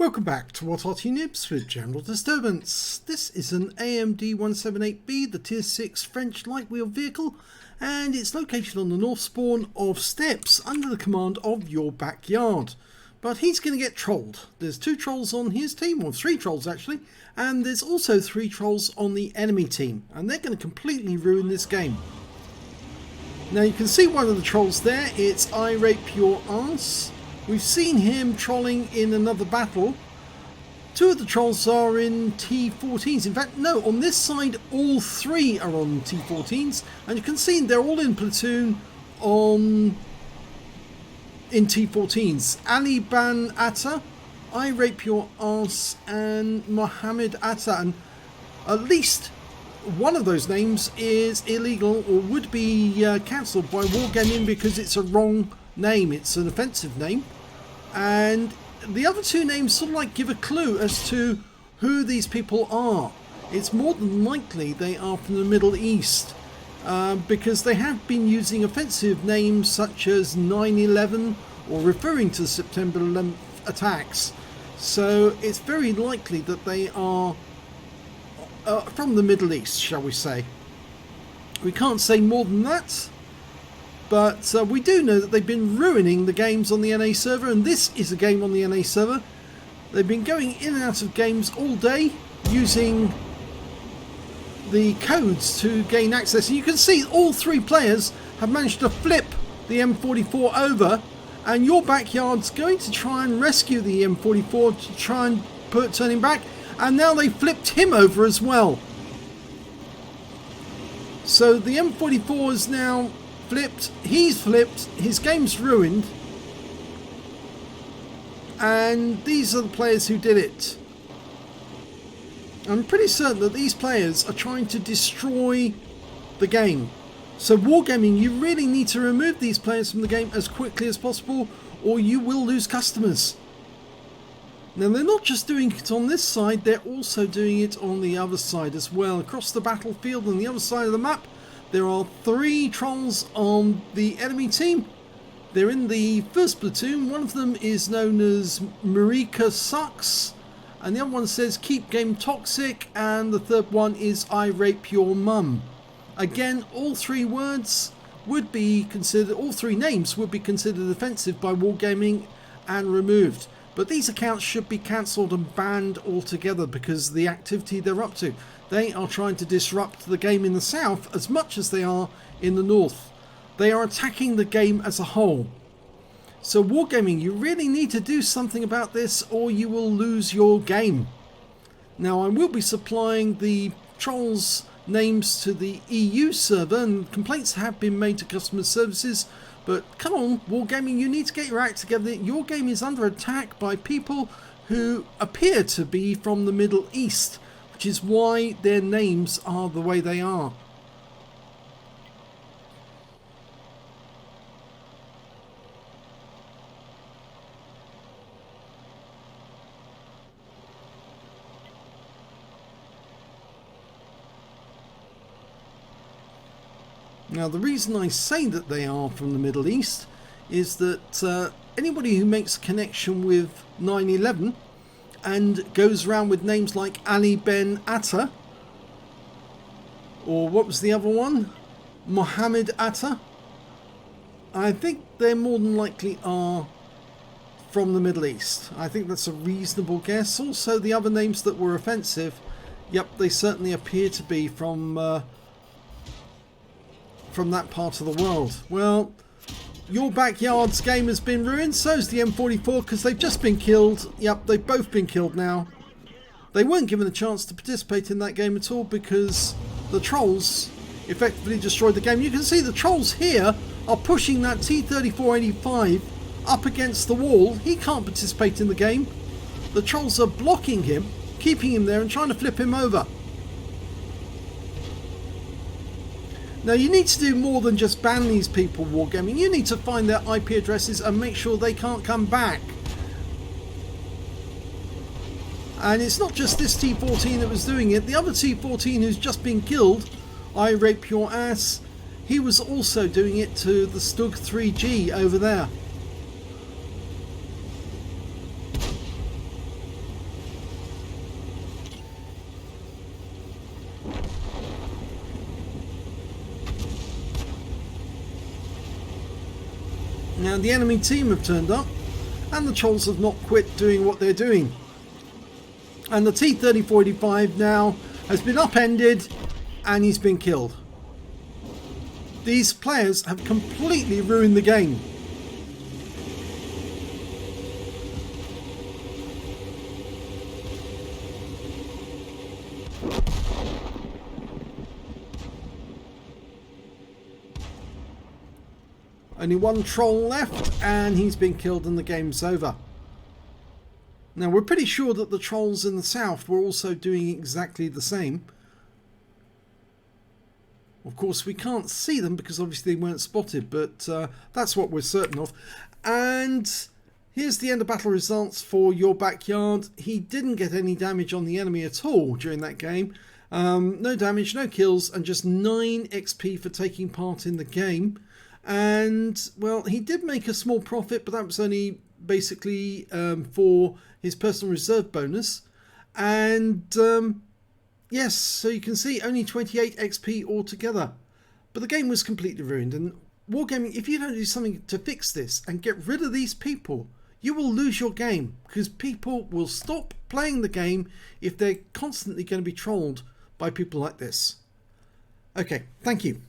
Welcome back to What Arty Noobs with General Disturbance. This is an AMD 178B, the Tier 6 French light wheel vehicle, and it's located on the north spawn of Steps under the command of Your Backyard. But he's going to get trolled. There's 2 trolls on his team, or 3 trolls actually, and there's also 3 trolls on the enemy team, and they're going to completely ruin this game. Now you can see one of the trolls there, it's I Rape Your Arse. We've seen him trolling in another battle. 2 of the trolls are in T14s. In fact, no, on this side all 3 are on T14s, and you can see they're all in platoon in T14s. Ali Ban Atta, I Rape Your Arse, and Mohammed Atta, and at least one of those names is illegal or would be cancelled by Wargaming because it's a wrong name, it's an offensive name. And the other 2 names sort of like give a clue as to who these people are. It's more than likely they are from the Middle East because they have been using offensive names such as 9/11 or referring to the September 11th attacks. So it's very likely that they are from the Middle East, shall we say. We can't say more than that. But we do know that they've been ruining the games on the NA server, and this is a game on the NA server. They've been going in and out of games all day using the codes to gain access. And you can see all 3 players have managed to flip the M44 over, and Your Backyard's going to try and rescue the M44 to try and turn him back, and now they flipped him over as well. So the M44 is now flipped, he's flipped, his game's ruined, and these are the players who did it. I'm pretty certain that these players are trying to destroy the game. So Wargaming, you really need to remove these players from the game as quickly as possible, or you will lose customers. Now they're not just doing it on this side, they're also doing it on the other side as well. Across the battlefield on the other side of the map, there are 3 trolls on the enemy team. They're in the first platoon. One of them is known as Marika Sucks, and the other one says Keep Game Toxic, and the third one is I Rape Your Mum. Again, all 3 words would be considered, all 3 names would be considered offensive by Wargaming and removed. But these accounts should be cancelled and banned altogether because of the activity they're up to. They are trying to disrupt the game in the south as much as they are in the north. They are attacking the game as a whole. So Wargaming, you really need to do something about this or you will lose your game. Now I will be supplying the trolls' names to the EU server, and complaints have been made to customer services. But come on, Wargaming, you need to get your act together. Your game is under attack by people who appear to be from the Middle East, which is why their names are the way they are. Now the reason I say that they are from the Middle East is that anybody who makes a connection with 9/11 and goes around with names like Ali Ben Atta, or what was the other one? Mohammed Atta. I think they more than likely are from the Middle East. I think that's a reasonable guess. Also the other names that were offensive, yep, they certainly appear to be from that part of the world. Well, Your Backyard's game has been ruined, so's the M44 because they've just been killed. Yep, they've both been killed now. They weren't given a chance to participate in that game at all because the trolls effectively destroyed the game. You can see the trolls here are pushing that T-3485 up against the wall. He can't participate in the game. The trolls are blocking him, keeping him there and trying to flip him over. Now you need to do more than just ban these people, Wargaming. You need to find their IP addresses and make sure they can't come back. And it's not just this T14 that was doing it. The other T14 who's just been killed, I Rape Your Ass, he was also doing it to the Stug 3G over there. Now the enemy team have turned up and the trolls have not quit doing what they're doing. And the T-3485 now has been upended and he's been killed. These players have completely ruined the game. Only one troll left and he's been killed and the game's over. Now we're pretty sure that the trolls in the south were also doing exactly the same. Of course we can't see them because obviously they weren't spotted, but that's what we're certain of. And here's the end of battle results for Your Backyard. He didn't get any damage on the enemy at all during that game. No damage, no kills, and just 9 XP for taking part in the game. And well, he did make a small profit, but that was only basically for his personal reserve bonus. And yes, so you can see only 28 XP altogether. But the game was completely ruined. And Wargaming, if you don't do something to fix this and get rid of these people, you will lose your game, because people will stop playing the game if they're constantly going to be trolled by people like this. Okay, thank you.